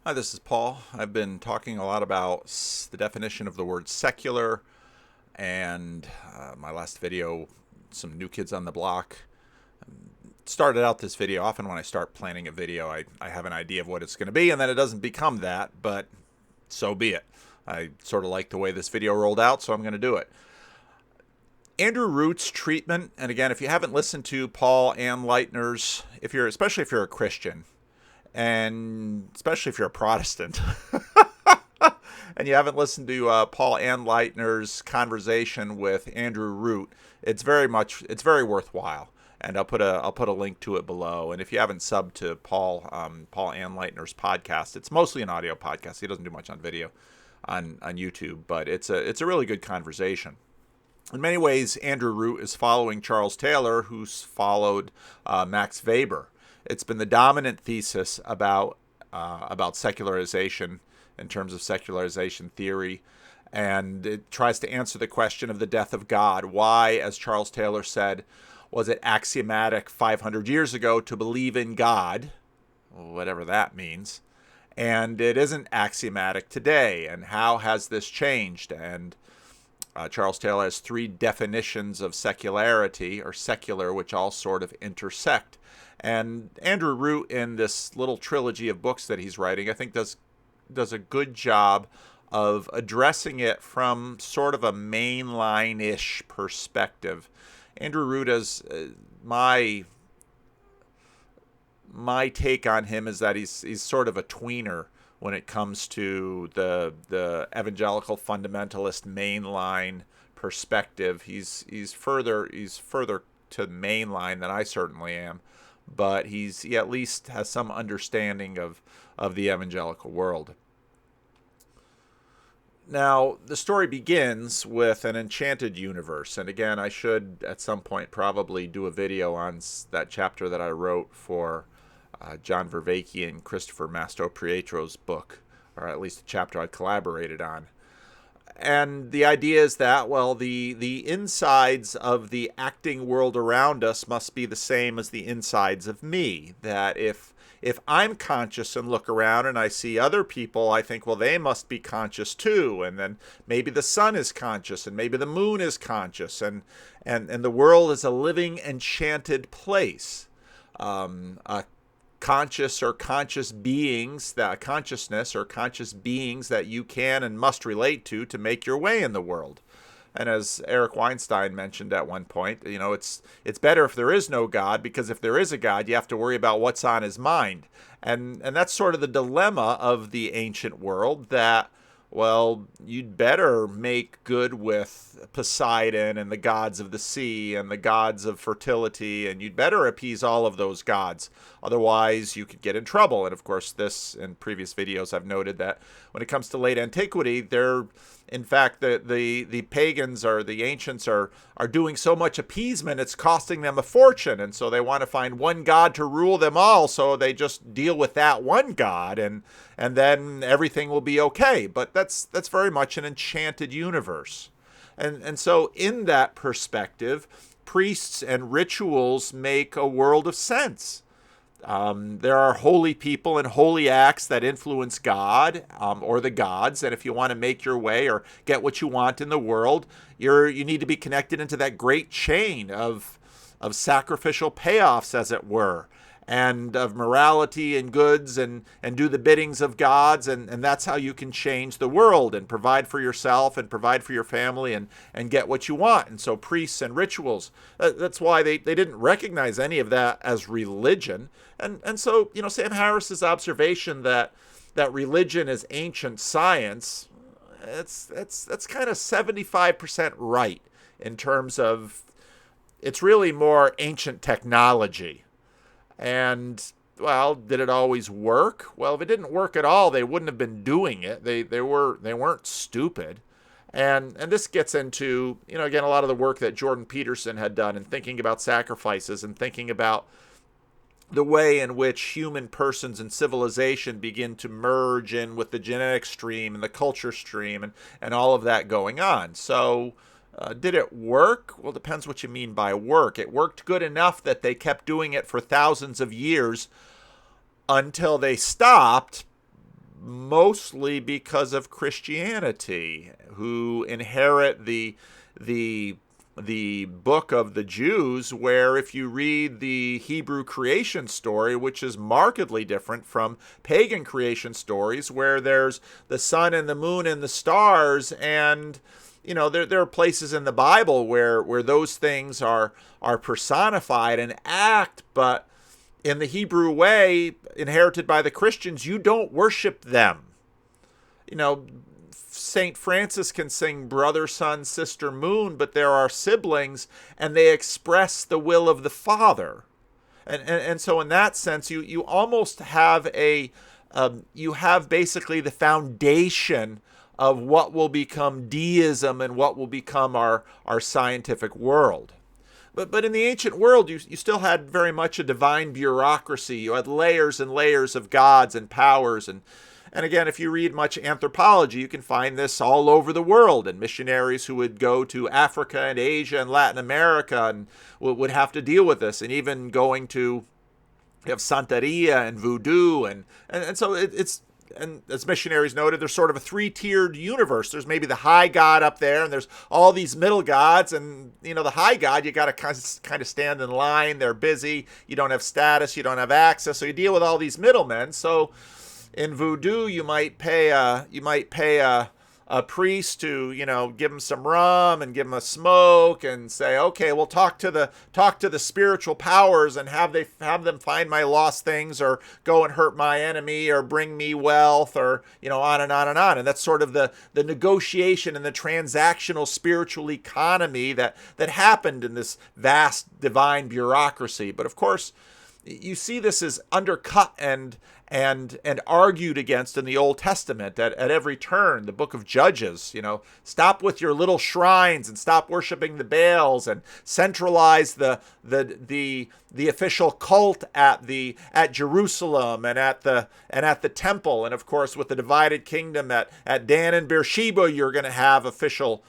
Hi, this is Paul. I've been talking a lot about the definition of the word secular, and my last video, some new kids on the block. Started out this video, often when I start planning a video, I have an idea of what it's going to be, and then it doesn't become that, but so be it. I sort of like the way this video rolled out, so I'm going to do it. Andrew Root's treatment, and again, if you haven't listened to Paul Anlietner's, especially if you're a Christian, and especially if you're a Protestant, and you haven't listened to Paul Anlietner's conversation with Andrew Root, it's very worthwhile. And I'll put a link to it below. And if you haven't subbed to Paul Anlietner's podcast, it's mostly an audio podcast. He doesn't do much on video on YouTube, but it's a really good conversation. In many ways, Andrew Root is following Charles Taylor, who's followed Max Weber. It's been the dominant thesis about secularization in terms of secularization theory, and it tries to answer the question of the death of God. Why, as Charles Taylor said, was it axiomatic 500 years ago to believe in God, whatever that means, and it isn't axiomatic today? And how has this changed? And Charles Taylor has three definitions of secularity, or secular, which all sort of intersect. And Andrew Root, in this little trilogy of books that he's writing, I think does a good job of addressing it from sort of a mainline-ish perspective. Andrew Root, as my take on him is that he's sort of a tweener when it comes to the evangelical fundamentalist mainline perspective. He's further to mainline than I certainly am, but he at least has some understanding of the evangelical world. Now, the story begins with an enchanted universe. And again, I should at some point probably do a video on that chapter that I wrote for John Vervaeke and Christopher Mastropietro's book, or at least a chapter I collaborated on. And the idea is that, well, the insides of the acting world around us must be the same as the insides of me. That if I'm conscious and look around and I see other people, I think, well, they must be conscious too. And then maybe the sun is conscious, and maybe the moon is conscious, and the world is a living, enchanted place. Consciousness or conscious beings that you can and must relate to make your way in the world. And as Eric Weinstein mentioned at one point, it's better if there is no God, because if there is a God, you have to worry about what's on his mind. And that's sort of the dilemma of the ancient world, that, well, you'd better make good with Poseidon and the gods of the sea and the gods of fertility, and you'd better appease all of those gods. Otherwise, you could get in trouble. And of course, in previous videos, I've noted that when it comes to late antiquity, in fact, the pagans or the ancients are doing so much appeasement, it's costing them a fortune. And so they want to find one god to rule them all, so they just deal with that one god, and then everything will be okay. But that's very much an enchanted universe. And so in that perspective, priests and rituals make a world of sense. There are holy people and holy acts that influence God, or the gods. And if you want to make your way or get what you want in the world, you need to be connected into that great chain of sacrificial payoffs, as it were, and of morality and goods, and do the biddings of gods. And that's how you can change the world and provide for yourself and provide for your family and get what you want. And so priests and rituals, that's why they didn't recognize any of that as religion. And so, Sam Harris's observation that religion is ancient science, that's kind of 75% right, in terms of it's really more ancient technology. And, well, did it always work? Well, if it didn't work at all, they wouldn't have been doing it. They weren't stupid. And this gets into, again, a lot of the work that Jordan Peterson had done in thinking about sacrifices and thinking about the way in which human persons and civilization begin to merge in with the genetic stream and the culture stream and all of that going on. So did it work? Well, it depends what you mean by work. It worked good enough that they kept doing it for thousands of years until they stopped. mostly because of Christianity, who inherit the book of the Jews, where if you read the Hebrew creation story, which is markedly different from pagan creation stories, where there's the sun and the moon and the stars, and there are places in the Bible where those things are personified and act, but in the Hebrew way, inherited by the Christians, you don't worship them. St. Francis can sing brother, sun, sister, moon, but there are siblings, and they express the will of the Father. And so in that sense, you almost have you have basically the foundation of what will become deism and what will become our scientific world. But in the ancient world, you still had very much a divine bureaucracy. You had layers and layers of gods and powers. And again, if you read much anthropology, you can find this all over the world. And missionaries who would go to Africa and Asia and Latin America and would have to deal with this. And even going to, you have Santeria and voodoo. And so it's, and as missionaries noted, there's sort of a three-tiered universe. There's maybe the high god up there, and there's all these middle gods. And, the high god, you got to kind of stand in line. They're busy. You don't have status. You don't have access. So you deal with all these middlemen. So in voodoo, you might pay a priest to give him some rum and give him a smoke and say, okay, we'll talk to the spiritual powers and have them find my lost things, or go and hurt my enemy, or bring me wealth, or on and on and on. And that's sort of the negotiation and the transactional spiritual economy that happened in this vast divine bureaucracy. But of course, you see this is undercut and argued against in the Old Testament at every turn. The book of Judges, stop with your little shrines and stop worshiping the Baals, and centralize the official cult at Jerusalem and at the temple. And of course, with the divided kingdom at Dan and Beersheba, you're going to have official.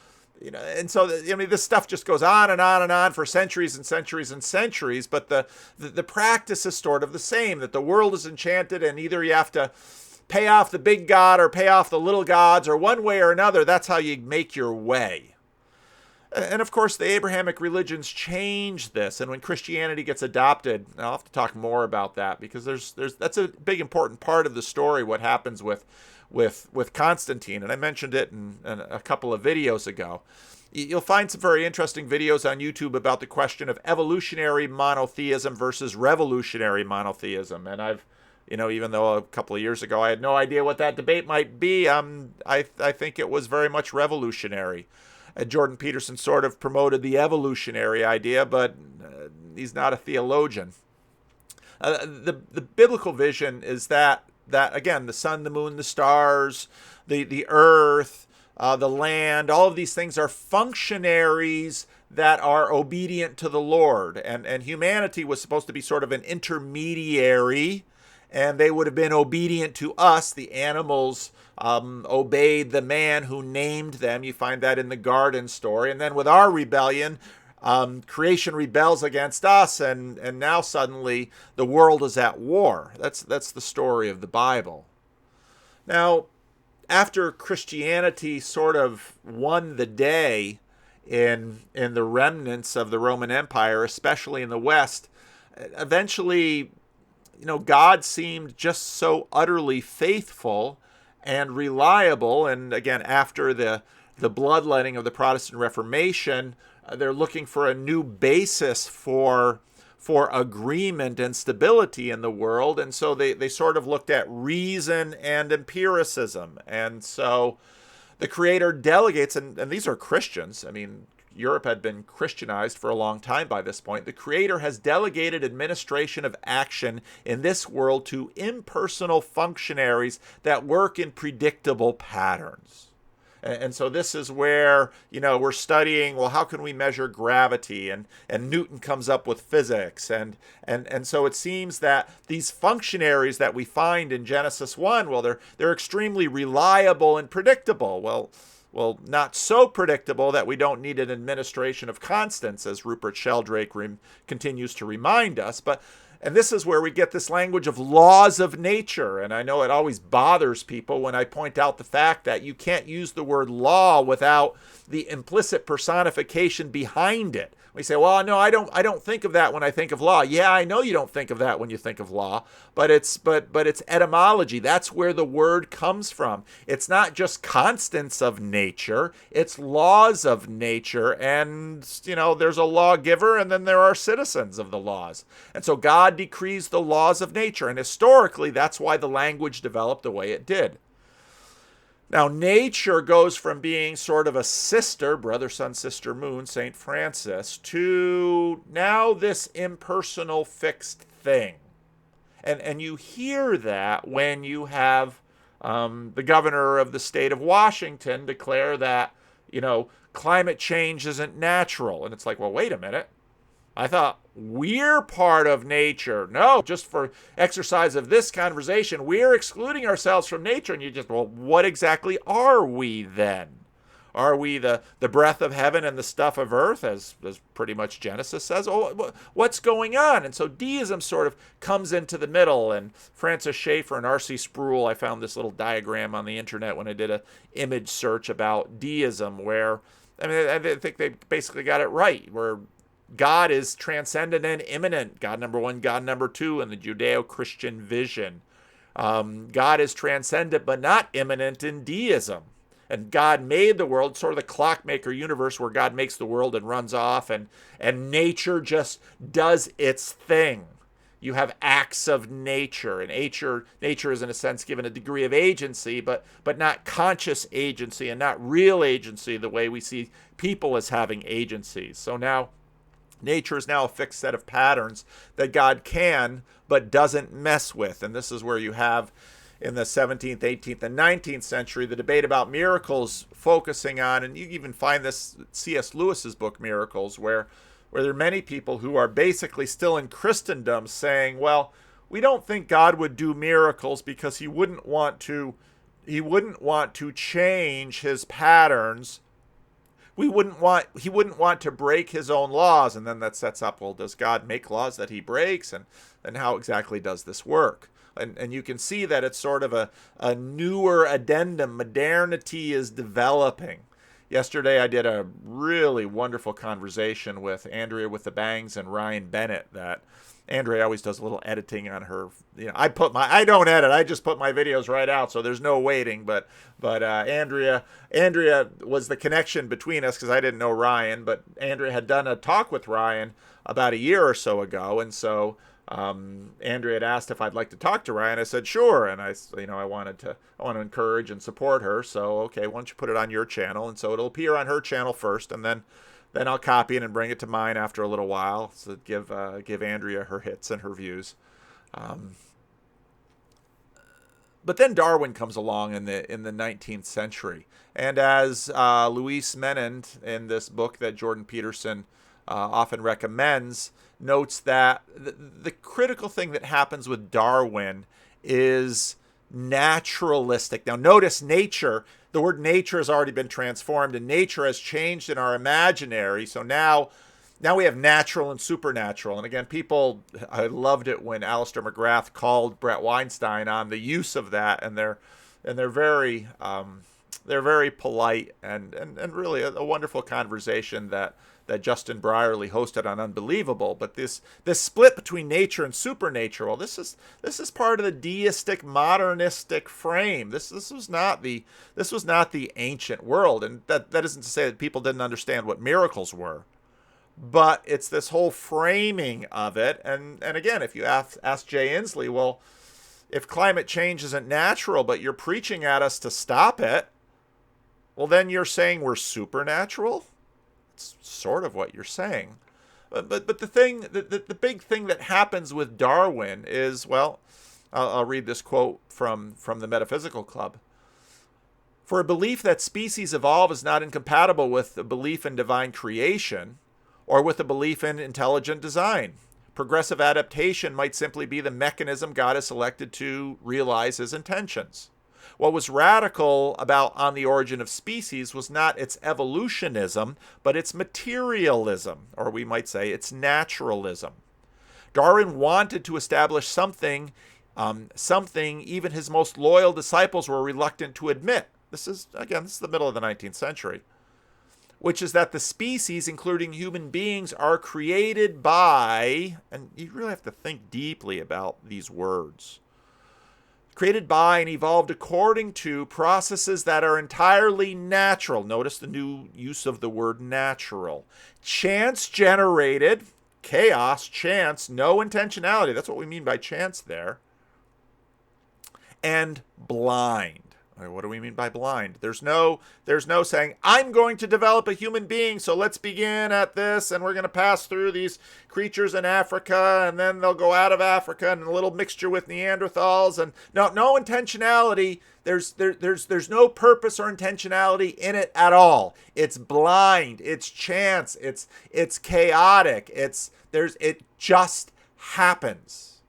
And so, this stuff just goes on and on and on for centuries and centuries and centuries. But the practice is sort of the same, that the world is enchanted, and either you have to pay off the big god or pay off the little gods, or one way or another, that's how you make your way. And of course, the Abrahamic religions change this. And when Christianity gets adopted, I'll have to talk more about that, because that's a big important part of the story, what happens with Constantine, and I mentioned it in a couple of videos ago. You'll find some very interesting videos on YouTube about the question of evolutionary monotheism versus revolutionary monotheism. And I've, even though a couple of years ago I had no idea what that debate might be, I think it was very much revolutionary. Jordan Peterson sort of promoted the evolutionary idea, but he's not a theologian. The biblical vision is that again, the sun, the moon, the stars, the earth, the land, all of these things are functionaries that are obedient to the Lord. And humanity was supposed to be sort of an intermediary, and they would have been obedient to us. The animals obeyed the man who named them. You find that in the garden story. And then with our rebellion, creation rebels against us, and now suddenly the world is at war. That's the story of the Bible. Now, after Christianity sort of won the day in the remnants of the Roman Empire, especially in the West, eventually, God seemed just so utterly faithful and reliable. And again, after the bloodletting of the Protestant Reformation, they're looking for a new basis for agreement and stability in the world. And so they sort of looked at reason and empiricism. And so the Creator delegates, and these are Christians. I mean, Europe had been Christianized for a long time by this point. The Creator has delegated administration of action in this world to impersonal functionaries that work in predictable patterns. And so this is where, we're studying, well, how can we measure gravity? And Newton comes up with physics. And so it seems that these functionaries that we find in Genesis 1, well, they're extremely reliable and predictable. Well, not so predictable that we don't need an administration of constants, as Rupert Sheldrake continues to remind us. But And this is where we get this language of laws of nature. And I know it always bothers people when I point out the fact that you can't use the word law without the implicit personification behind it. We say, well, no, I don't think of that when I think of law. Yeah, I know you don't think of that when you think of law, but it's etymology. That's where the word comes from. It's not just constants of nature, it's laws of nature. And, there's a lawgiver and then there are citizens of the laws. And so God decrees the laws of nature. And historically, that's why the language developed the way it did. Now, nature goes from being sort of a sister, brother, sun, sister, moon, St. Francis, to now this impersonal fixed thing. And you hear that when you have the governor of the state of Washington declare that, climate change isn't natural. And it's like, well, wait a minute. I thought we're part of nature. No, just for exercise of this conversation, we're excluding ourselves from nature. And you just, well, what exactly are we then? Are we the breath of heaven and the stuff of earth, as pretty much Genesis says? Oh, what's going on? And so deism sort of comes into the middle. And Francis Schaeffer and R.C. Sproul, I found this little diagram on the internet when I did an image search about deism, where, I think they basically got it right, where God is transcendent and immanent, God number one, God number two, in the Judeo-Christian vision. God is transcendent but not immanent in deism. And God made the world, sort of the clockmaker universe where God makes the world and runs off, and nature just does its thing. You have acts of nature, and nature is in a sense given a degree of agency, but not conscious agency and not real agency the way we see people as having agencies. So now nature is now a fixed set of patterns that God can but doesn't mess with. And this is where you have in the 17th, 18th, and 19th century the debate about miracles focusing on, and you even find this C.S. Lewis's book Miracles, where there are many people who are basically still in Christendom saying, well, we don't think God would do miracles because he wouldn't want to change his patterns. He wouldn't want to break his own laws. And then that sets up, well, does God make laws that he breaks? And how exactly does this work? And you can see that it's sort of a newer addendum. Modernity is developing. Yesterday I did a really wonderful conversation with Andrea with the Bangs and Ryan Bennett. That Andrea always does a little editing on her. I don't edit. I just put my videos right out, so there's no waiting. But Andrea was the connection between us because I didn't know Ryan, but Andrea had done a talk with Ryan about a year or so ago, and so Andrea had asked if I'd like to talk to Ryan. I said sure, and I want to encourage and support her. So okay, why don't you put it on your channel? And so it'll appear on her channel first, and then I'll copy it and bring it to mine after a little while. So give Andrea her hits and her views. But then Darwin comes along in the 19th century, and as Louise Menand in this book that Jordan Peterson often recommends notes that the critical thing that happens with Darwin is naturalistic. Now notice nature, the word nature has already been transformed and nature has changed in our imaginary. So now we have natural and supernatural. And again, I loved it when Alistair McGrath called Bret Weinstein on the use of that, and they're very polite and really a wonderful conversation that Justin Brierly hosted on Unbelievable. But this split between nature and supernatural, this is part of the deistic modernistic frame. This was not the ancient world, and that isn't to say that people didn't understand what miracles were, but it's this whole framing of it. And again, if you ask Jay Inslee, well, if climate change isn't natural, but you're preaching at us to stop it, well, then you're saying we're supernatural? It's sort of what you're saying. But the big thing that happens with Darwin is, well, I'll read this quote from the Metaphysical Club. For a belief that species evolve is not incompatible with a belief in divine creation or with a belief in intelligent design. Progressive adaptation might simply be the mechanism God has selected to realize his intentions. What was radical about On the Origin of Species was not its evolutionism, but its materialism, or we might say its naturalism. Darwin wanted to establish something even his most loyal disciples were reluctant to admit. This is the middle of the 19th century, which is that the species, including human beings, are created by, and you really have to think deeply about these words, created by and evolved according to processes that are entirely natural. Notice the new use of the word natural. Chance generated, chaos, chance, no intentionality. That's what we mean by chance there. And blind. What do we mean by blind? There's no saying, I'm going to develop a human being, so let's begin at this, and we're going to pass through these creatures in Africa, and then they'll go out of Africa, and a little mixture with Neanderthals, and no intentionality. There's no purpose or intentionality in it at all. It's blind. It's chance. It's chaotic. It just happens.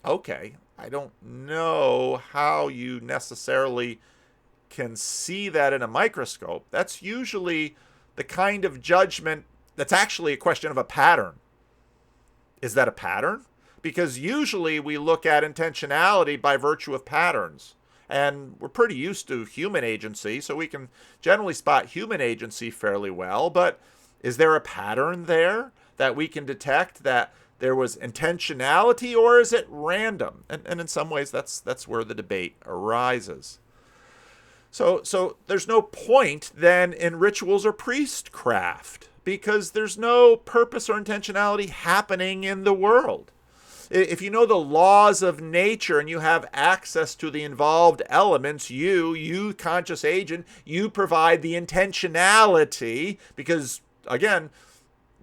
Okay. I don't know how you necessarily can see that in a microscope. That's usually the kind of judgment that's actually a question of a pattern. Is that a pattern? Because usually we look at intentionality by virtue of patterns. And we're pretty used to human agency, so we can generally spot human agency fairly well. But is there a pattern there that we can detect that there was intentionality, or is it random? And in some ways, that's where the debate arises. So there's no point then in rituals or priestcraft, because there's no purpose or intentionality happening in the world. If you know the laws of nature and you have access to the involved elements, you conscious agent, you provide the intentionality, because again,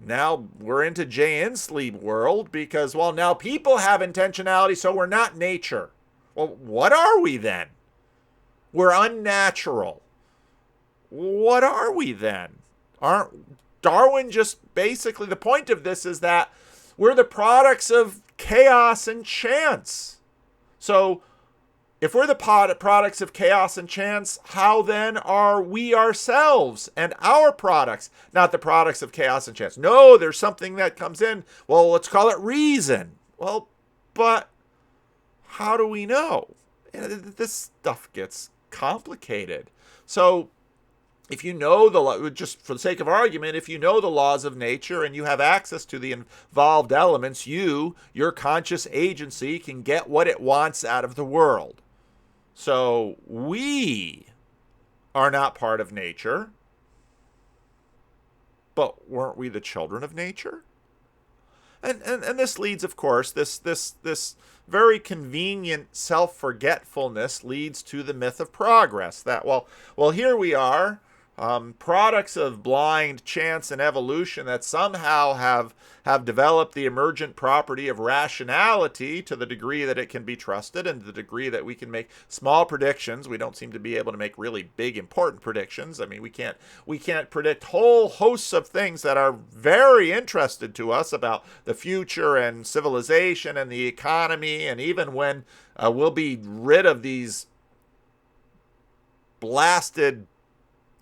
now we're into Jay Inslee world, because, well, now people have intentionality, so we're not nature. Well, what are we then? We're unnatural. What are we then? Aren't Darwin just basically, the point of this is that we're the products of chaos and chance. So if we're the products of chaos and chance, how then are we ourselves and our products not the products of chaos and chance? No, there's something that comes in. Well, let's call it reason. Well, but how do we know? This stuff gets complicated. So if you know just for the sake of argument, if you know the laws of nature and you have access to the involved elements, your conscious agency can get what it wants out of the world. So we are not part of nature, but weren't we the children of nature? And this leads, of course, this very convenient self-forgetfulness leads to the myth of progress. That, well, here we are, products of blind chance and evolution that somehow have developed the emergent property of rationality to the degree that it can be trusted and to the degree that we can make small predictions. We don't seem to be able to make really big, important predictions. I mean, we can't predict whole hosts of things that are very interested to us about the future and civilization and the economy, and even when we'll be rid of these blasted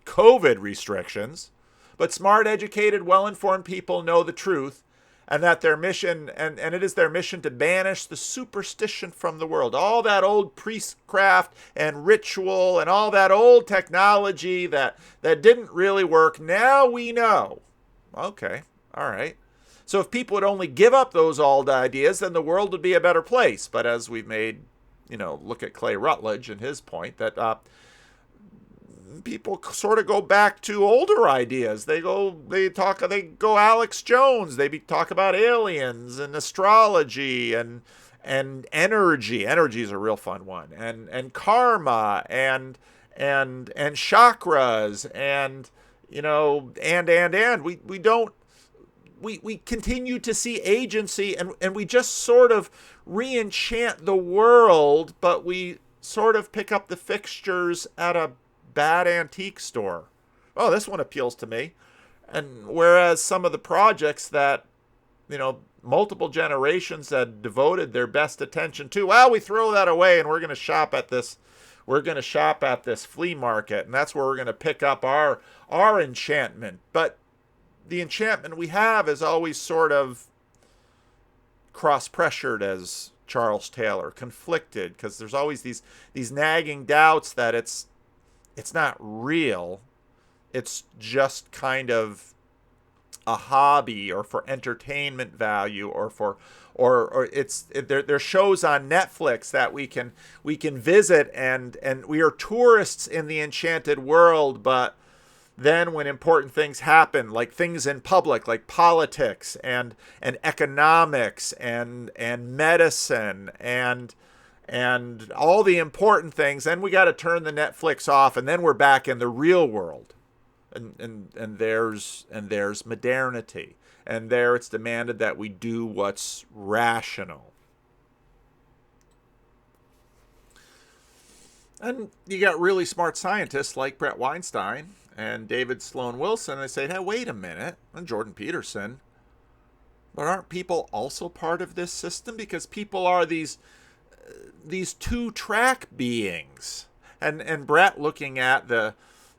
COVID restrictions. But smart, educated, well-informed people know the truth, and that their mission, and it is their mission to banish the superstition from the world. All that old priestcraft and ritual and all that old technology that didn't really work, now we know. Okay, all right. So if people would only give up those old ideas, then the world would be a better place. But as we've made, look at Clay Rutledge and his point that people sort of go back to older ideas. They go Alex Jones. They talk about aliens and astrology and energy. Energy is a real fun one. And karma and chakras and we continue to see agency and we just sort of re-enchant the world, but we sort of pick up the fixtures at a bad antique store. Oh, this one appeals to me. And whereas some of the projects that, multiple generations had devoted their best attention to, well, we throw that away and we're going to shop at this flea market, and that's where we're going to pick up our enchantment. But the enchantment we have is always sort of cross-pressured as Charles Taylor, conflicted, because there's always these nagging doubts that it's not real. It's just kind of a hobby, or for entertainment value, or for there's shows on Netflix that we can visit, and we are tourists in the enchanted world. But then when important things happen, like things in public, like politics and economics and medicine and all the important things, then we got to turn the Netflix off, and then we're back in the real world. And there's modernity, and there it's demanded that we do what's rational. And you got really smart scientists like Bret Weinstein and David Sloan Wilson. They say, hey, wait a minute, and Jordan Peterson, but aren't people also part of this system? Because people are these two-track beings. And Bret, looking at the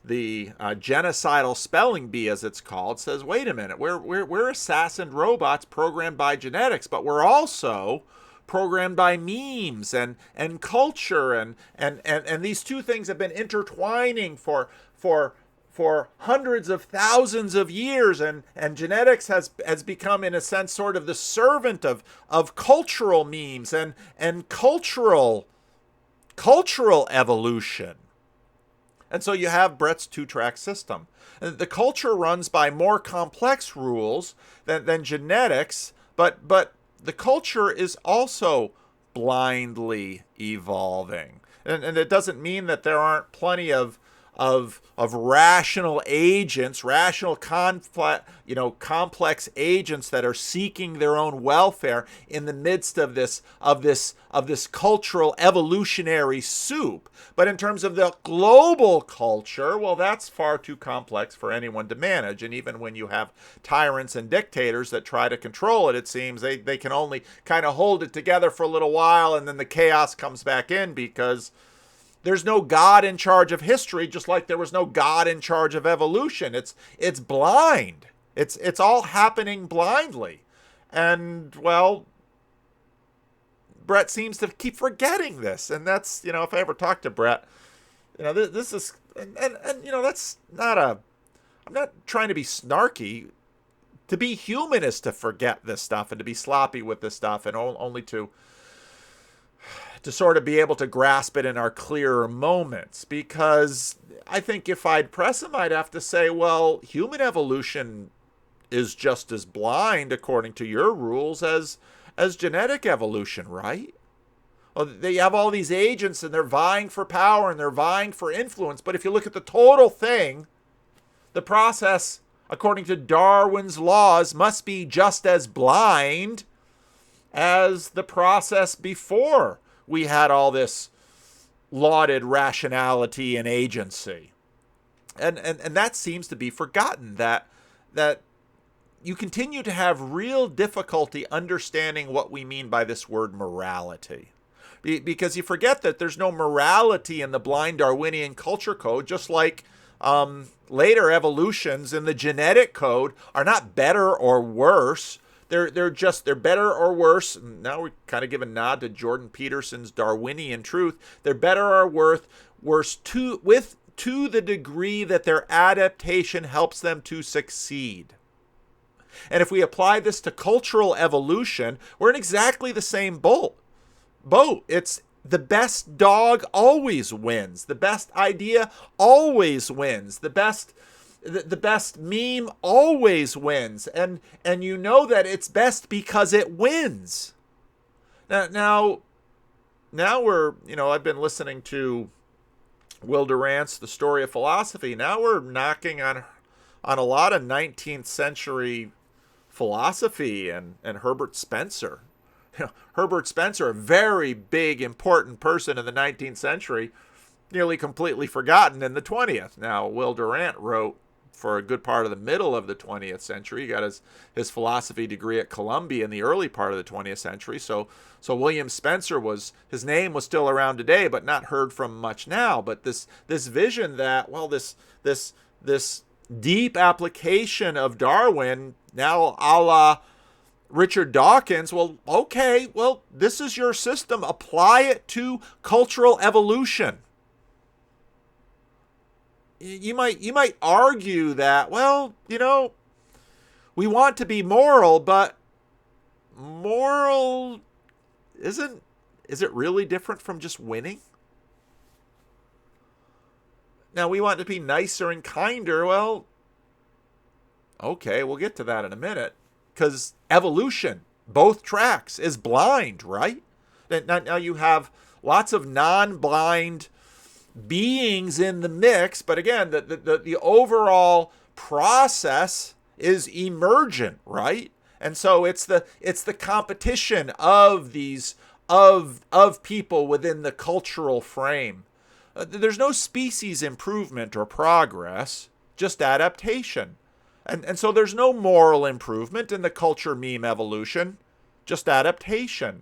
genocidal spelling bee, as it's called, says, wait a minute, we're assassin robots programmed by genetics, but we're also programmed by memes and culture, and these two things have been intertwining for hundreds of thousands of years, and genetics has become, in a sense, sort of the servant of cultural memes and cultural evolution. And so you have Bret's two-track system. The culture runs by more complex rules than genetics, but the culture is also blindly evolving. And it doesn't mean that there aren't plenty of rational agents, rational complex agents that are seeking their own welfare in the midst of this cultural evolutionary soup. But in terms of the global culture, well, that's far too complex for anyone to manage. And even when you have tyrants and dictators that try to control it, it seems they can only kind of hold it together for a little while, and then the chaos comes back in, because there's no God in charge of history, just like there was no God in charge of evolution. It's blind. It's all happening blindly. And, well, Bret seems to keep forgetting this. And that's, if I ever talk to Bret, this is, and that's not I'm not trying to be snarky. To be human is to forget this stuff and to be sloppy with this stuff, and only to sort of be able to grasp it in our clearer moments. Because I think if I'd press him, I'd have to say, well, human evolution is just as blind, according to your rules, as genetic evolution, right? Well, they have all these agents, and they're vying for power, and they're vying for influence. But if you look at the total thing, the process, according to Darwin's laws, must be just as blind as the process before we had all this lauded rationality and agency. And that seems to be forgotten, that you continue to have real difficulty understanding what we mean by this word morality. Because you forget that there's no morality in the blind Darwinian culture code, just like later evolutions in the genetic code are not better or worse. They're better or worse. Now we kind of give a nod to Jordan Peterson's Darwinian truth. They're better or worse to the degree that their adaptation helps them to succeed. And if we apply this to cultural evolution, we're in exactly the same boat. It's the best dog always wins. The best idea always wins. The best meme always wins. And you know that it's best because it wins. Now we're, I've been listening to Will Durant's The Story of Philosophy. Now we're knocking on a lot of 19th century philosophy and Herbert Spencer. Herbert Spencer, a very big, important person in the 19th century, nearly completely forgotten in the 20th. Now, Will Durant wrote for a good part of the middle of the 20th century. He got his philosophy degree at Columbia in the early part of the 20th century. So William Spencer his name was still around today, but not heard from much now. But this vision that, well, this deep application of Darwin, now a la Richard Dawkins, well, okay, well, this is your system. Apply it to cultural evolution. You might argue that, well, we want to be moral, but moral is it really different from just winning? Now, we want to be nicer and kinder. Well, okay, we'll get to that in a minute. Because evolution, both tracks, is blind, right? Now you have lots of non-blind beings in the mix, but again, the overall process is emergent, right? And so it's the competition of these of people within the cultural frame. There's no species improvement or progress, just adaptation. And so there's no moral improvement in the culture meme evolution, just adaptation.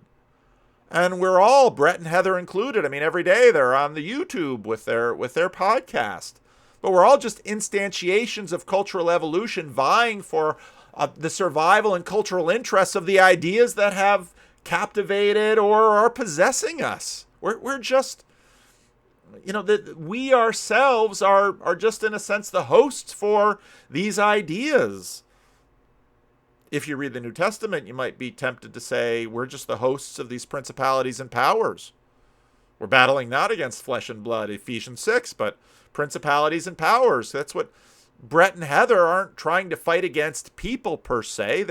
And we're all, Bret and Heather included, I mean, every day they're on the YouTube with their podcast. But we're all just instantiations of cultural evolution vying for the survival and cultural interests of the ideas that have captivated or are possessing us. We're just, we ourselves are just, in a sense, the hosts for these ideas. If you read the New Testament, you might be tempted to say, we're just the hosts of these principalities and powers. We're battling not against flesh and blood, Ephesians 6, but principalities and powers. That's what Bret and Heather aren't trying to fight against people per se.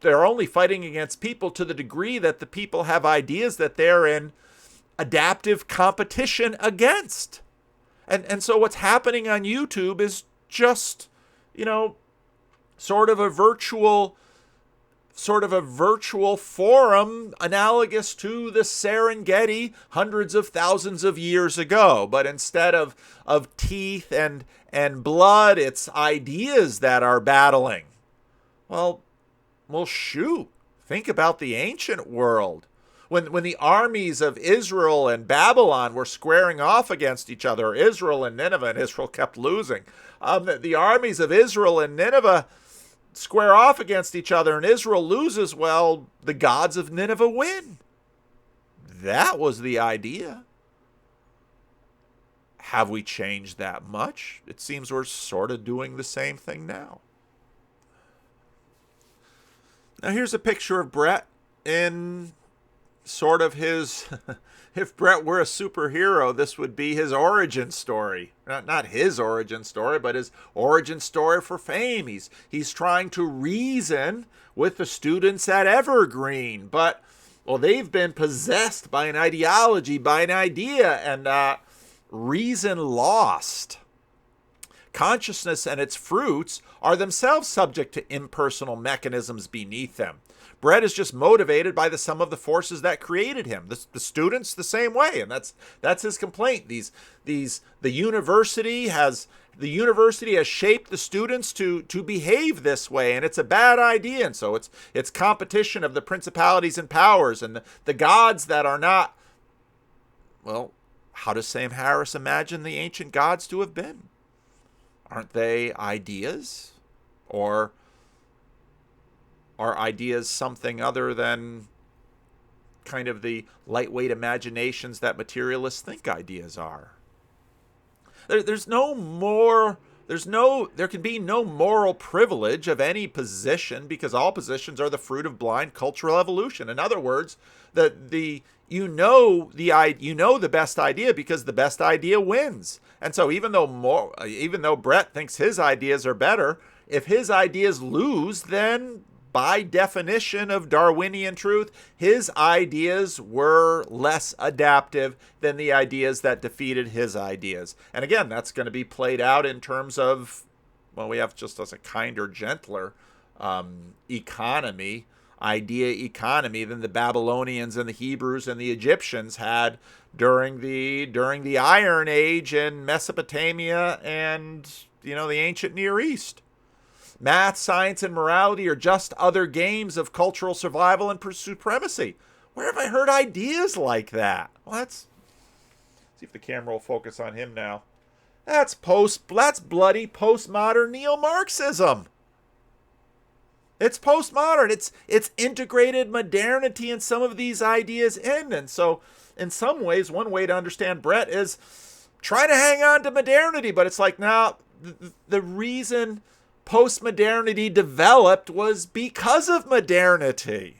They're only fighting against people to the degree that the people have ideas that they're in adaptive competition against. And so what's happening on YouTube is just, sort of a virtual forum analogous to the Serengeti hundreds of thousands of years ago. But instead of teeth and blood, it's ideas that are battling. Well, shoot. Think about the ancient world. When the armies of Israel and Babylon were squaring off against each other, Israel and Nineveh, and Israel kept losing. The armies of Israel and Nineveh square off against each other, and Israel loses. Well, the gods of Nineveh win. That was the idea. Have we changed that much? It seems we're sort of doing the same thing now. Now here's a picture of Bret in sort of his, if Bret were a superhero, this would be his origin story. Not his origin story, but his origin story for fame. He's trying to reason with the students at Evergreen, but, well, they've been possessed by an ideology, by an idea, and reason lost. Consciousness and its fruits are themselves subject to impersonal mechanisms beneath them. Bret is just motivated by the sum of the forces that created him. The students the same way, and that's his complaint. The university has shaped the students to behave this way, and it's a bad idea. And so it's competition of the principalities and powers and the gods that are not. Well, how does Sam Harris imagine the ancient gods to have been? Aren't they ideas, or are ideas something other than kind of the lightweight imaginations that materialists think ideas are? There can be no moral privilege of any position, because all positions are the fruit of blind cultural evolution. In other words, the best idea because the best idea wins. And so even though Bret thinks his ideas are better, if his ideas lose, then by definition of Darwinian truth, his ideas were less adaptive than the ideas that defeated his ideas. And again, that's going to be played out in terms of, well, we have just as a kinder, gentler idea economy than the Babylonians and the Hebrews and the Egyptians had during the Iron Age in Mesopotamia and, the ancient Near East. Math, science, and morality are just other games of cultural survival and supremacy. Where have I heard ideas like that? Well, let's see if the camera will focus on him now. That's bloody postmodern neo-Marxism. It's postmodern. It's integrated modernity and some of these ideas in. And so in some ways, one way to understand Bret is trying to hang on to modernity, but it's like, now the reason postmodernity developed was because of modernity.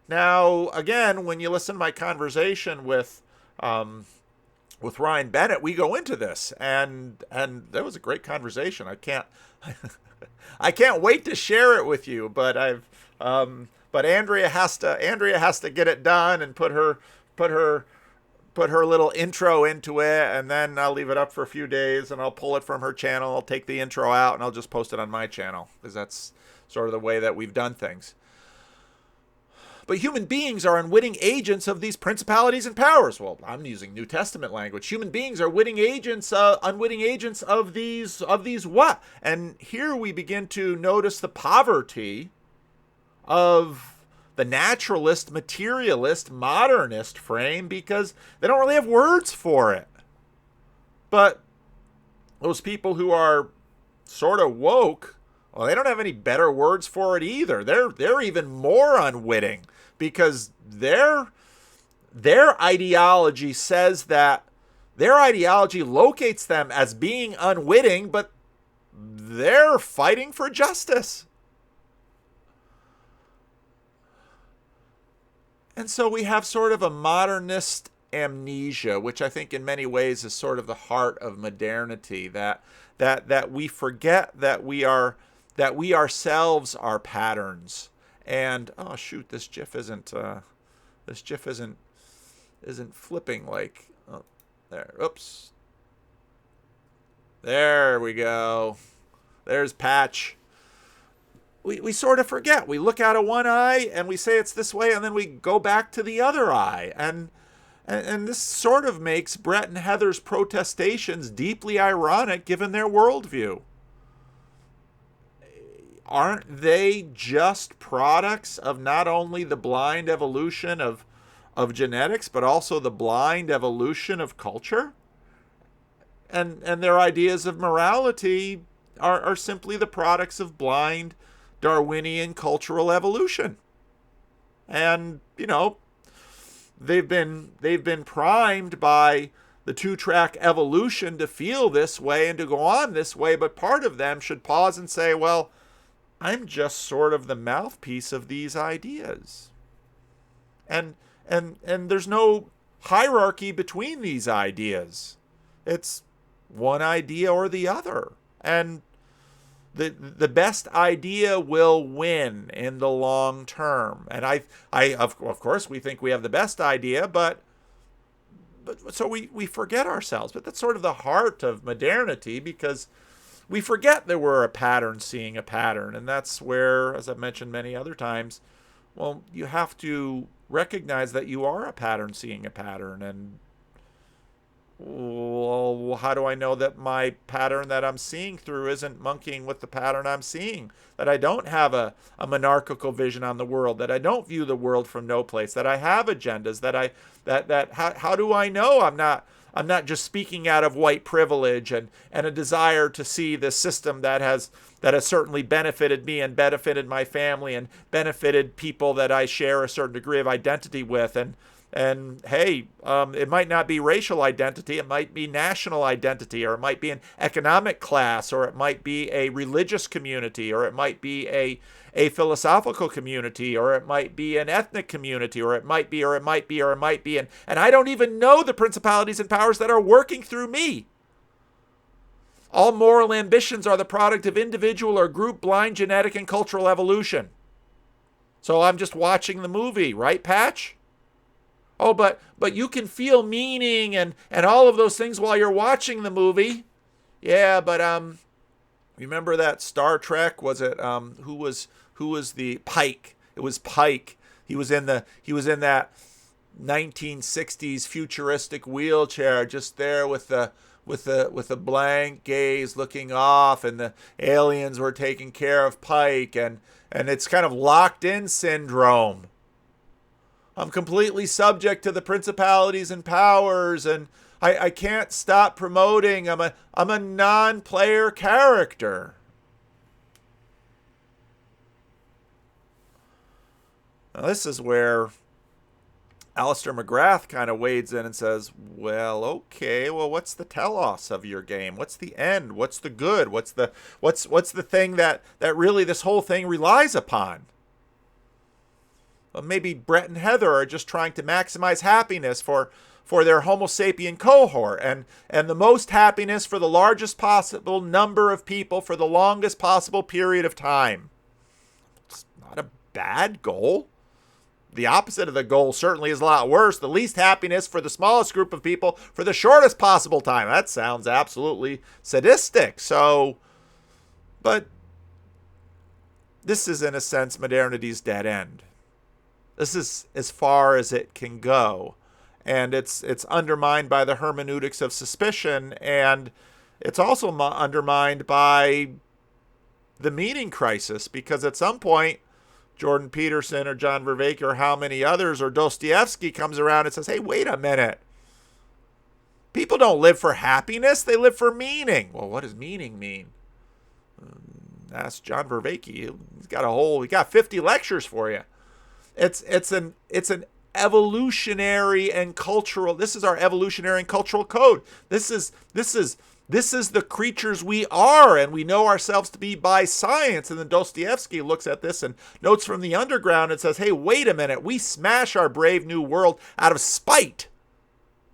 Now, again, when you listen to my conversation with Ryan Bennett, we go into this, and that was a great conversation. I can't wait to share it with you. But Andrea has to get it done and put her little intro into it, and then I'll leave it up for a few days, and I'll pull it from her channel. I'll take the intro out, and I'll just post it on my channel, because that's sort of the way that we've done things. But human beings are unwitting agents of these principalities and powers. Well, I'm using New Testament language. Human beings are unwitting agents of these what? And here we begin to notice the poverty of the naturalist, materialist, modernist frame, because they don't really have words for it. But those people who are sort of woke, well, they don't have any better words for it either. They're even more unwitting, because their ideology says that their ideology locates them as being unwitting, but they're fighting for justice. And so we have sort of a modernist amnesia, which I think in many ways is sort of the heart of modernity, that we forget that we ourselves are patterns. And oh shoot, this GIF isn't flipping like, oh, there. Oops. There we go. There's Patch. We sort of forget. We look out of one eye and we say it's this way, and then we go back to the other eye. And this sort of makes Bret and Heather's protestations deeply ironic given their worldview. Aren't they just products of not only the blind evolution of genetics, but also the blind evolution of culture? And their ideas of morality are simply the products of blind Darwinian cultural evolution. And, they've been primed by the two-track evolution to feel this way and to go on this way, but part of them should pause and say, well, I'm just sort of the mouthpiece of these ideas. And there's no hierarchy between these ideas. It's one idea or the other. And the best idea will win in the long term. And of course, we think we have the best idea, but so we forget ourselves. But that's sort of the heart of modernity, because we forget that we're a pattern seeing a pattern. And that's where, as I've mentioned many other times, well, you have to recognize that you are a pattern seeing a pattern. And, well, how do I know that my pattern that I'm seeing through isn't monkeying with the pattern I'm seeing? That I don't have a monarchical vision on the world, that I don't view the world from no place, that I have agendas, how do I know I'm not just speaking out of white privilege and a desire to see this system that has certainly benefited me and benefited my family and benefited people that I share a certain degree of identity with. And hey, it might not be racial identity, it might be national identity, or it might be an economic class, or it might be a religious community, or it might be a philosophical community, or it might be an ethnic community, or it might be, and I don't even know the principalities and powers that are working through me. All moral ambitions are the product of individual or group blind genetic and cultural evolution. So I'm just watching the movie, right, Patch? Oh, but you can feel meaning and all of those things while you're watching the movie. Yeah, but remember that Star Trek? Was it who was the Pike? It was Pike. He was in that 1960s futuristic wheelchair, just there with a blank gaze looking off, and the aliens were taking care of Pike, and it's kind of locked in syndrome. I'm completely subject to the principalities and powers, and I can't stop promoting. I'm a non-player character. Now, this is where Alistair McGrath kind of wades in and says, well, okay, well, what's the telos of your game? What's the end? What's the good? What's the thing that really this whole thing relies upon? Well, maybe Bret and Heather are just trying to maximize happiness for their Homo sapien cohort and the most happiness for the largest possible number of people for the longest possible period of time. It's not a bad goal. The opposite of the goal certainly is a lot worse. The least happiness for the smallest group of people for the shortest possible time. That sounds absolutely sadistic. So, but this is in a sense modernity's dead end. This is as far as it can go. And it's undermined by the hermeneutics of suspicion. And it's also undermined by the meaning crisis, because at some point, Jordan Peterson or John Vervaeke or how many others or Dostoevsky comes around and says, hey, wait a minute. People don't live for happiness. They live for meaning. Well, what does meaning mean? Ask John Vervaeke. He got 50 lectures for you. It's an evolutionary and cultural. This is our evolutionary and cultural code. This is the creatures we are, and we know ourselves to be by science. And then Dostoevsky looks at this and notes from the underground and says, hey, wait a minute. We smash our brave new world out of spite.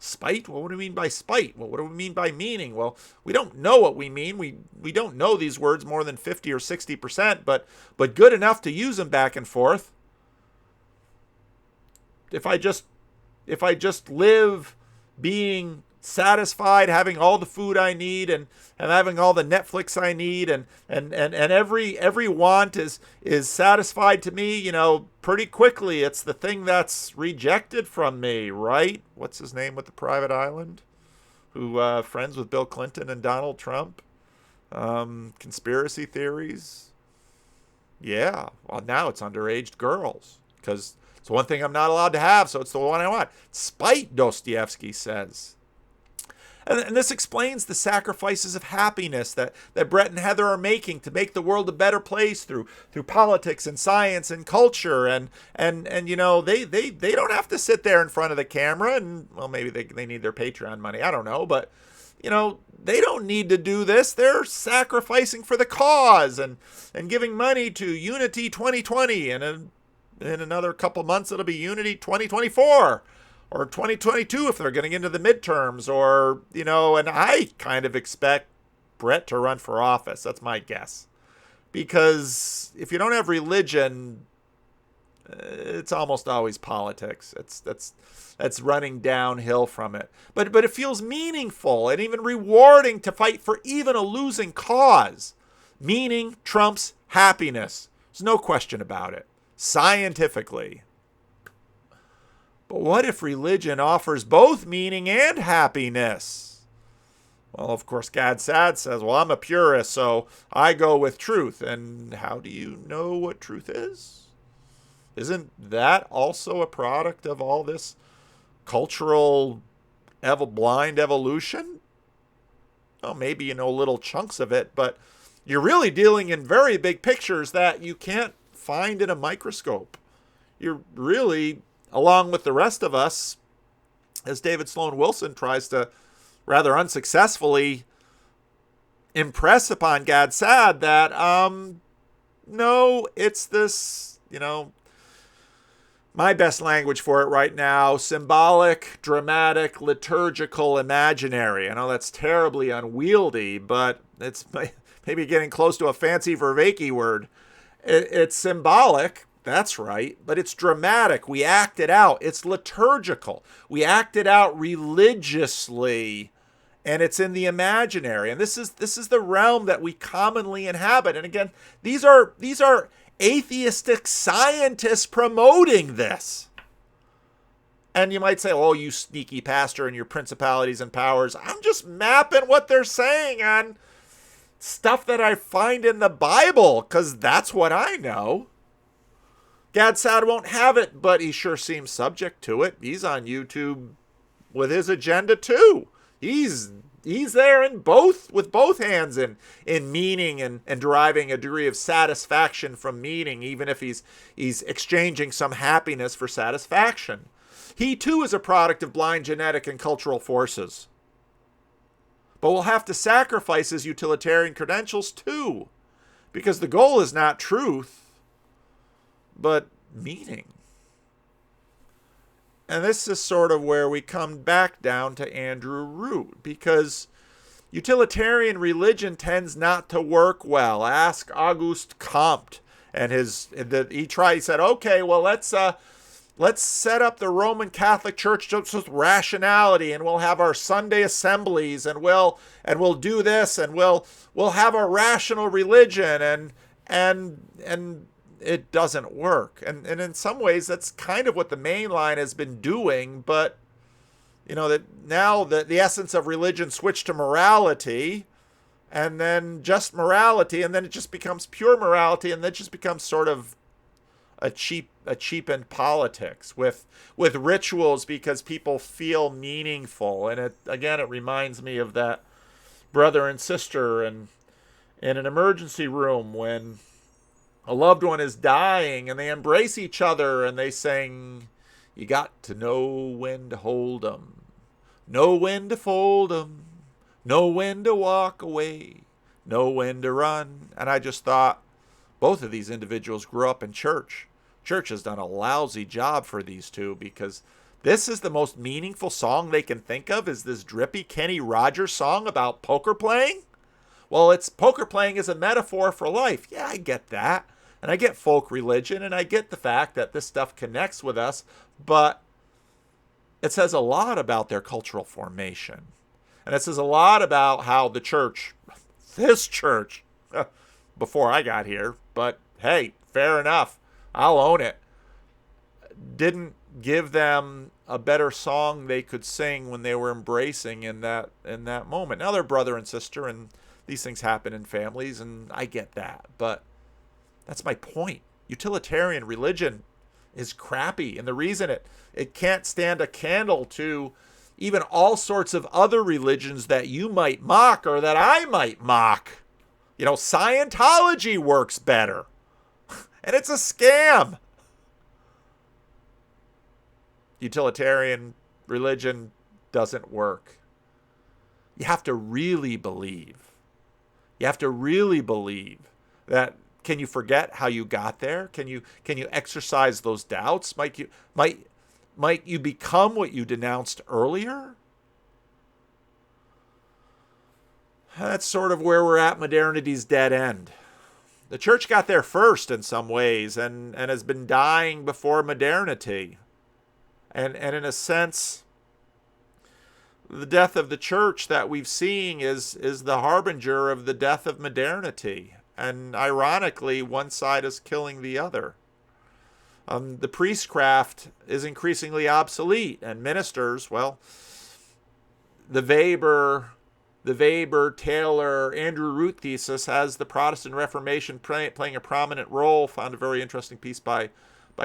Spite? Well, what do we mean by spite? Well, what do we mean by meaning? Well, we don't know what we mean. We don't know these words more than 50 or 60%, but good enough to use them back and forth. If I just live being satisfied, having all the food I need and having all the Netflix I need and every want is satisfied to me, pretty quickly. It's the thing that's rejected from me, right? What's his name with the private island? Who friends with Bill Clinton and Donald Trump? Conspiracy theories. Yeah, well, now it's underage girls because it's one thing I'm not allowed to have, so it's the one I want. Spite, Dostoevsky says. And this explains the sacrifices of happiness that Bret and Heather are making to make the world a better place through politics and science and culture. And they don't have to sit there in front of the camera and, well, maybe they need their Patreon money. I don't know. But, they don't need to do this. They're sacrificing for the cause and giving money to Unity 2020. And in another couple months, it'll be Unity 2024. Or 2022 if they're getting into the midterms, or, and I kind of expect Bret to run for office. That's my guess. Because if you don't have religion, it's almost always politics. That's running downhill from it. But it feels meaningful and even rewarding to fight for even a losing cause. Meaning trumps happiness. There's no question about it. Scientifically. But what if religion offers both meaning and happiness? Well, of course, Gad Saad says, well, I'm a purist, so I go with truth. And how do you know what truth is? Isn't that also a product of all this cultural blind evolution? Well, maybe you know little chunks of it, but you're really dealing in very big pictures that you can't find in a microscope. You're really, along with the rest of us, as David Sloan Wilson tries to rather unsuccessfully impress upon Gad Saad that, no, it's this, my best language for it right now, symbolic, dramatic, liturgical, imaginary. I know that's terribly unwieldy, but it's maybe getting close to a fancy Vervaeke word. It's symbolic. That's right, but it's dramatic. We act it out. It's liturgical. We act it out religiously, and it's in the imaginary. And this is the realm that we commonly inhabit. And again, these are atheistic scientists promoting this. And you might say, "Oh, you sneaky pastor and your principalities and powers." I'm just mapping what they're saying on stuff that I find in the Bible, because that's what I know. Gad Saad won't have it, but he sure seems subject to it. He's on YouTube with his agenda too. He's he's there in both, with both hands in meaning and deriving a degree of satisfaction from meaning, even if he's exchanging some happiness for satisfaction. He too is a product of blind genetic and cultural forces, but will have to sacrifice his utilitarian credentials too, because the goal is not truth, but meaning. And this is sort of where we come back down to Andrew Root, because utilitarian religion tends not to work well. Ask Auguste Comte, and he said, okay, well, let's set up the Roman Catholic Church just with rationality, and we'll have our Sunday assemblies, and we'll do this, and we'll have a rational religion, and it doesn't work. And in some ways, that's kind of what the Mainline has been doing. But that now the essence of religion switched to morality, and then just morality, and then it just becomes pure morality, and then it just becomes sort of a cheapened politics with rituals because people feel meaningful. And it reminds me of that brother and sister in an emergency room when a loved one is dying, and they embrace each other and they sing, "You got to know when to hold 'em, know when to fold 'em, know when to walk away, know when to run." And I just thought, both of these individuals grew up in church. Church has done a lousy job for these two, because this is the most meaningful song they can think of, is this drippy Kenny Rogers song about poker playing. Well, poker playing is a metaphor for life. Yeah, I get that. And I get folk religion, and I get the fact that this stuff connects with us, but it says a lot about their cultural formation. And it says a lot about how the church, this church, before I got here, but hey, fair enough, I'll own it, didn't give them a better song they could sing when they were embracing in that moment. Now they're brother and sister, and these things happen in families, and I get that, but that's my point. Utilitarian religion is crappy, and the reason it can't stand a candle to even all sorts of other religions that you might mock or that I might mock. Scientology works better, and it's a scam. Utilitarian religion doesn't work. You have to really believe. You have to really believe that. Can you forget how you got there? Can you exercise those doubts? Might you become what you denounced earlier? That's sort of where we're at modernity's dead end. The church got there first in some ways, and has been dying before modernity. And in a sense, the death of the church that we've seen is the harbinger of the death of modernity. And ironically, one side is killing the other. The priestcraft is increasingly obsolete, and ministers, well, the Weber, Taylor, Andrew Root thesis has the Protestant Reformation playing a prominent role. Found a very interesting piece by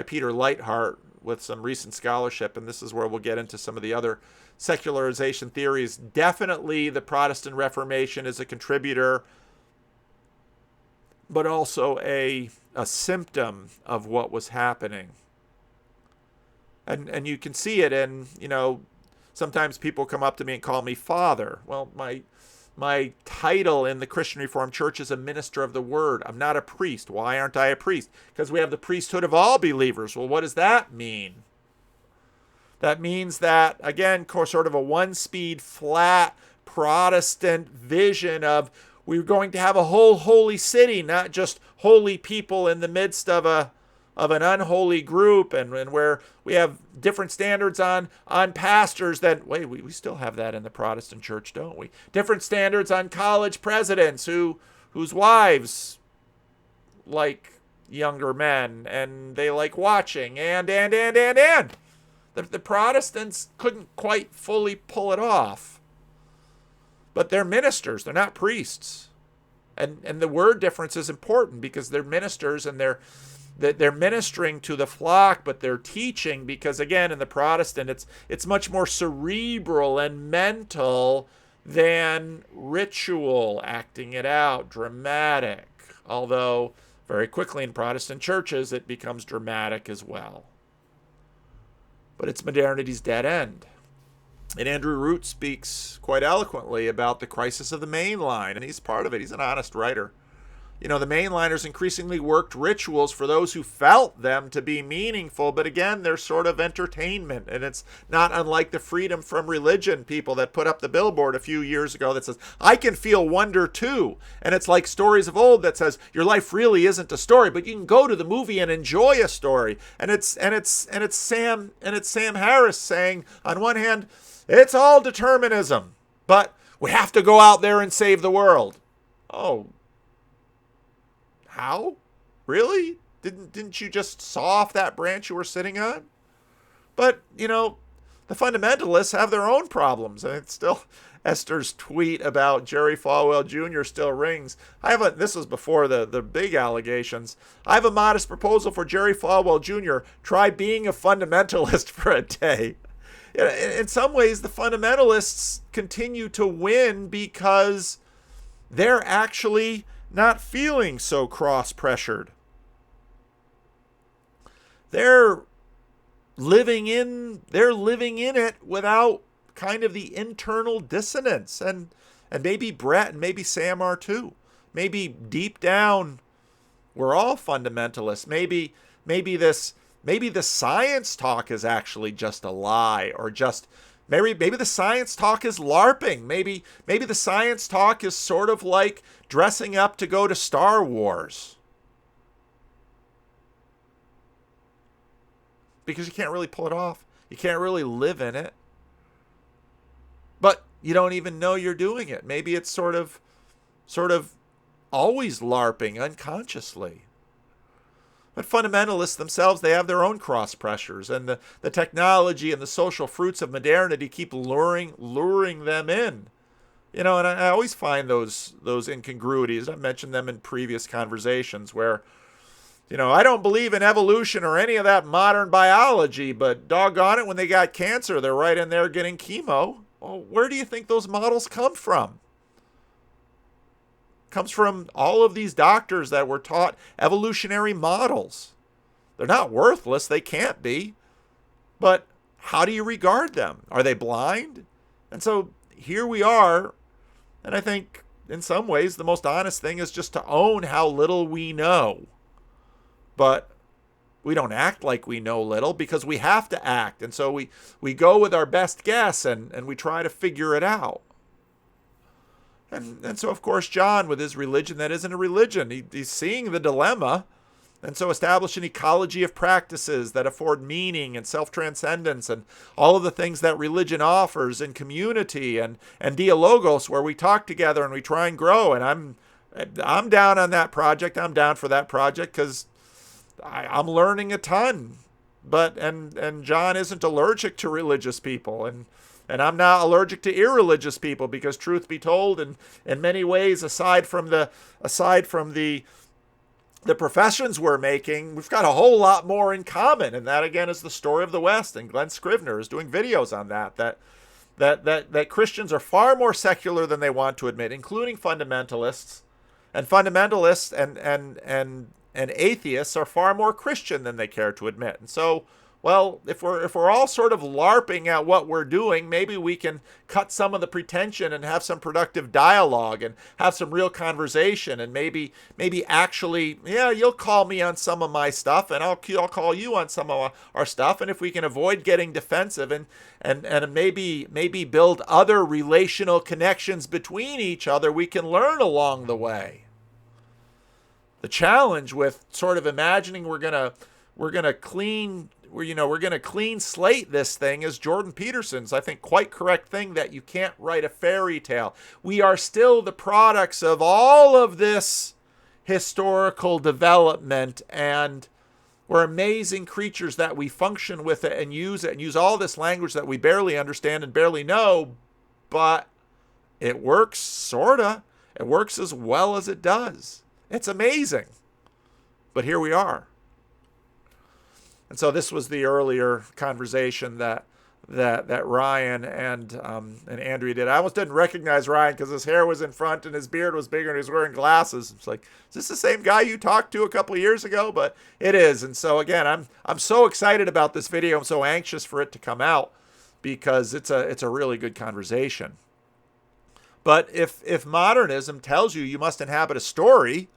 Peter Leithart with some recent scholarship, and this is where we'll get into some of the other secularization theories. Definitely the Protestant Reformation is a contributor, but also a symptom of what was happening. And you can see it in, sometimes people come up to me and call me father. Well, my title in the Christian Reformed Church is a minister of the word. I'm not a priest. Why aren't I a priest? Because we have the priesthood of all believers. Well, what does that mean? That means that, again, sort of a one-speed, flat Protestant vision of we're going to have a whole holy city, not just holy people in the midst of an unholy group, and where we have different standards on pastors we still have that in the Protestant church, don't we? Different standards on college presidents whose wives like younger men and they like watching and the Protestants couldn't quite fully pull it off. But they're ministers, they're not priests. And the word difference is important because they're ministers and they're ministering to the flock, but they're teaching because, again, in the Protestant, it's much more cerebral and mental than ritual, acting it out, dramatic. Although very quickly in Protestant churches it becomes dramatic as well. But it's modernity's dead end. And Andrew Root speaks quite eloquently about the crisis of the Mainline, and he's part of it. He's an honest writer. You know, the mainliners increasingly worked rituals for those who felt them to be meaningful, but again, they're sort of entertainment, and it's not unlike the freedom from religion people that put up the billboard a few years ago that says, I can feel wonder too. And it's like Stories of Old that says, your life really isn't a story, but you can go to the movie and enjoy a story. And it's Sam Harris saying, on one hand, it's all determinism, but we have to go out there and save the world. Oh, how? Really? Didn't you just saw off that branch you were sitting on? But, you know, the fundamentalists have their own problems. And it's still, Esther's tweet about Jerry Falwell Jr. still rings. This was before the big allegations. I have a modest proposal for Jerry Falwell Jr. Try being a fundamentalist for a day. In some ways, the fundamentalists continue to win because they're actually not feeling so cross-pressured. They're living in it without kind of the internal dissonance. And maybe Bret and maybe Sam are too. Maybe deep down we're all fundamentalists. Maybe the science talk is actually just a lie, or just maybe the science talk is LARPing. Maybe the science talk is sort of like dressing up to go to Star Wars. Because you can't really pull it off. You can't really live in it. But you don't even know you're doing it. Maybe it's sort of always LARPing unconsciously. But fundamentalists themselves, they have their own cross pressures, and the technology and the social fruits of modernity keep luring them in. You know, and I always find those incongruities. I've mentioned them in previous conversations where, you know, I don't believe in evolution or any of that modern biology, but doggone it, when they got cancer, they're right in there getting chemo. Well, where do you think those models come from? Comes from all of these doctors that were taught evolutionary models. They're not worthless. They can't be. But how do you regard them? Are they blind? And so here we are. And I think in some ways the most honest thing is just to own how little we know. But we don't act like we know little because we have to act. And so we go with our best guess and we try to figure it out. And so, of course, John, with his religion that isn't a religion, he's seeing the dilemma. And so establish an ecology of practices that afford meaning and self-transcendence and all of the things that religion offers in community and dialogos, where we talk together and we try and grow. And I'm down on that project. I'm down for that project because I'm learning a ton. And John isn't allergic to religious people. And I'm not allergic to irreligious people because, truth be told, in many ways, aside from the professions we're making, we've got a whole lot more in common. And that, again, is the story of the West. And Glenn Scrivener is doing videos on that Christians are far more secular than they want to admit, including fundamentalists. And fundamentalists and atheists are far more Christian than they care to admit. And so, well, if we're all sort of LARPing at what we're doing, maybe we can cut some of the pretension and have some productive dialogue and have some real conversation, and maybe actually, yeah, you'll call me on some of my stuff and I'll call you on some of our stuff. And if we can avoid getting defensive and maybe build other relational connections between each other, we can learn along the way. The challenge with sort of imagining we're gonna clean slate this thing is Jordan Peterson's, I think, quite correct thing that you can't write a fairy tale. We are still the products of all of this historical development, and we're amazing creatures that we function with it and use all this language that we barely understand and barely know, but it works, sorta. It works as well as it does. It's amazing. But here we are. And so this was the earlier conversation that that Ryan and Andrea did. I almost didn't recognize Ryan because his hair was in front and his beard was bigger and he was wearing glasses. It's like, is this the same guy you talked to a couple of years ago? But it is. And so again, I'm so excited about this video. I'm so anxious for it to come out because it's a really good conversation. But if modernism tells you you must inhabit a story,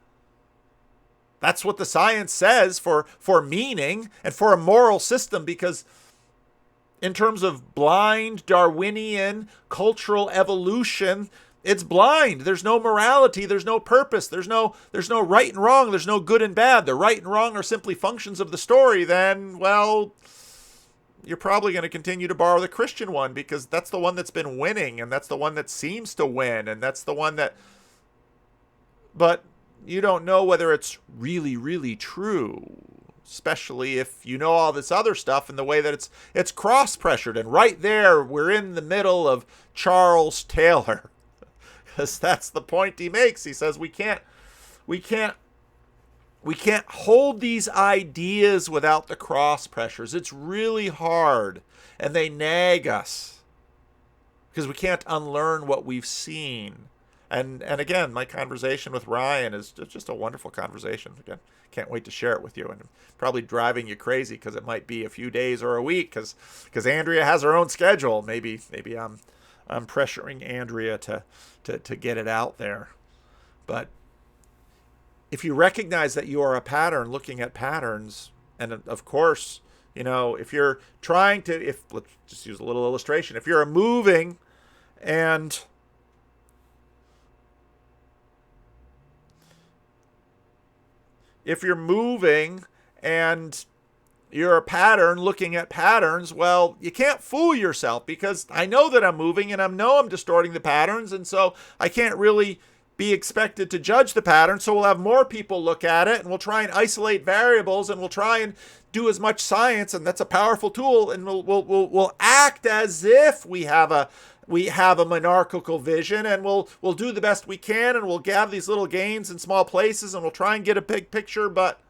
that's what the science says for meaning and for a moral system, because in terms of blind Darwinian cultural evolution, it's blind. There's no morality. There's no purpose. There's no right and wrong. There's no good and bad. The right and wrong are simply functions of the story. Then, well, you're probably going to continue to borrow the Christian one because that's the one that's been winning, and that's the one that seems to win, and that's the one that... But you don't know whether it's really, really true, especially if you know all this other stuff and the way that it's cross-pressured. And right there, we're in the middle of Charles Taylor, because that's the point he makes. He says we can't hold these ideas without the cross-pressures. It's really hard, and they nag us because we can't unlearn what we've seen. And again, my conversation with Ryan is just a wonderful conversation. Again, can't wait to share it with you. And probably driving you crazy because it might be a few days or a week because Andrea has her own schedule. Maybe I'm pressuring Andrea to get it out there. But if you recognize that you are a pattern looking at patterns, and of course, if you're trying to, let's just use a little illustration. If you're moving and you're a pattern looking at patterns, well, you can't fool yourself because I know that I'm moving and I know I'm distorting the patterns, and so I can't really be expected to judge the pattern. So we'll have more people look at it, and we'll try and isolate variables, and we'll try and do as much science, and that's a powerful tool, and we'll act as if we have a monarchical vision, and we'll do the best we can, and we'll have these little gains in small places, and we'll try and get a big picture, but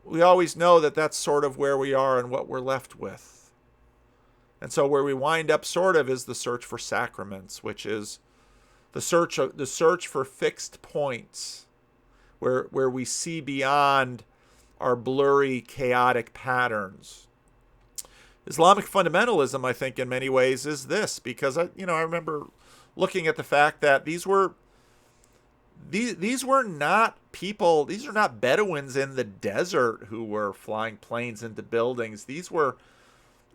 we always know that that's sort of where we are and what we're left with. And so where we wind up sort of is the search for sacraments, which is the search for fixed points where we see beyond our blurry, chaotic patterns. Islamic fundamentalism, I think, in many ways is this, because I remember looking at the fact that these were not people, these are not Bedouins in the desert who were flying planes into buildings. These were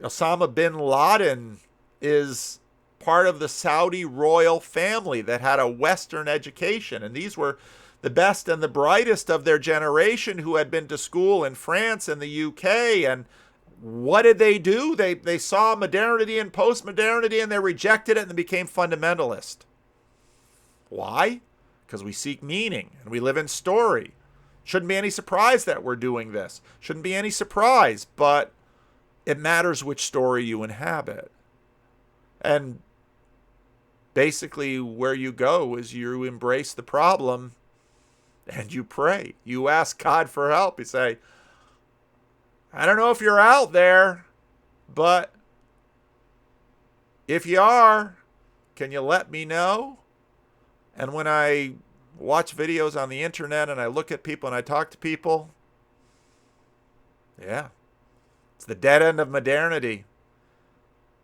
Osama bin Laden is part of the Saudi royal family that had a Western education, and these were the best and the brightest of their generation who had been to school in France and the UK. And what did they do? They saw modernity and postmodernity, and they rejected it and they became fundamentalist. Why? Because we seek meaning and we live in story. Shouldn't be any surprise that we're doing this. Shouldn't be any surprise, but it matters which story you inhabit. And basically where you go is you embrace the problem and you pray. You ask God for help. You say, I don't know if you're out there, but if you are, can you let me know? And when I watch videos on the internet and I look at people and I talk to people, yeah, it's the dead end of modernity.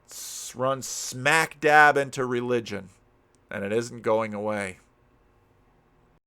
It's run smack dab into religion, and it isn't going away.